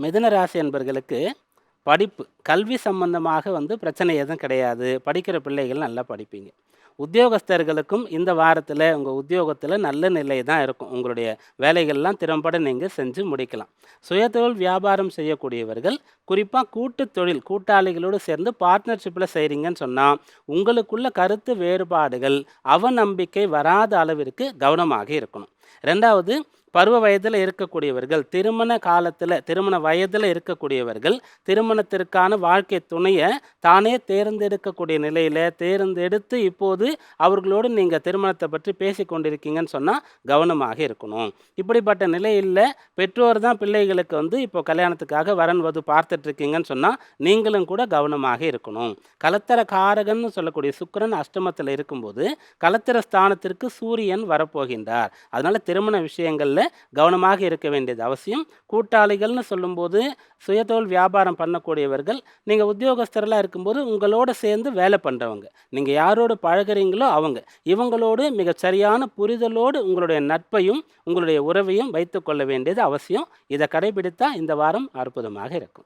மிதுன ராசி என்பர்களுக்கு படிப்பு, கல்வி சம்பந்தமாக பிரச்சனை எதுவும் கிடையாது. படிக்கிற பிள்ளைகள் நல்லா படிப்பீங்க. உத்தியோகஸ்தர்களுக்கும் இந்த வாரத்தில உங்க உத்தியோகத்தில நல்ல நிலை தான் இருக்கும். உங்களுடைய வேலைகள்லாம் திறம்பட நீங்க செஞ்சு முடிக்கலாம். சுயதொழில் வியாபாரம் செய்யக்கூடியவர்கள், குறிப்பா கூட்டுத் தொழில் கூட்டாளிகளோடு சேர்ந்து பார்ட்னர்ஷிப்ல செய்றீங்கன்னு சொன்னா, உங்களுக்குள்ள கருத்து வேறுபாடுகள், அவநம்பிக்கை வராத அளவிற்கு கவனமாக இருக்கணும். 2வது பருவ வயதில இருக்கக்கூடியவர்கள், திருமண வயதில இருக்கக்கூடியவர்கள், திருமணத்திற்கான வாழ்க்கை துணைய தானே தேர்ந்தெடுக்கக்கூடிய நிலையில, தேர்ந்தெடுத்து இப்போது அவர்களோடு நீங்க திருமணத்த பற்றி பேசிக் கொண்டிருக்கீங்கன்னு சொன்னா, கவனமாக இருக்கணும். இப்படிப்பட்ட நிலையில பெற்றோர் தான் பிள்ளைகளுக்கு இப்போ கல்யாணத்துக்காக வரன் வது பார்த்துட்டு இருக்கீங்கன்னு சொன்னா, நீங்களும் கூட கவனமாக இருக்கணும். கலத்தர காரகன்னு சொல்லக்கூடிய சுக்கிரன் அஷ்டமத்தில இருக்கும்போது, கலத்திர ஸ்தானத்திற்கு சூரியன் வரப்போகின்றார். அதனால திருமண விஷயங்கள்ல கவனமாக இருக்க வேண்டியது அவசியம். கூட்டாளிகள்னு சொல்லும்போது, சுயதொழில் வியாபாரம் பண்ணக்கூடியவர்கள், நீங்க உத்தியோகஸ்தர்களா இருக்கும்போது உங்களோட சேர்ந்து வேலை பண்றவங்க. நீங்க யாரோடு பழகுறீங்களோ அவங்க. இவங்களோடு மிகச் சரியான புரிதலோடு உங்களுடைய நட்பையும், உங்களுடைய உறவையும் வைத்துக் கொள்ள வேண்டியது அவசியம். இத கடைபிடித்தா இந்த வாரம் அற்புதமாக இருக்கும்.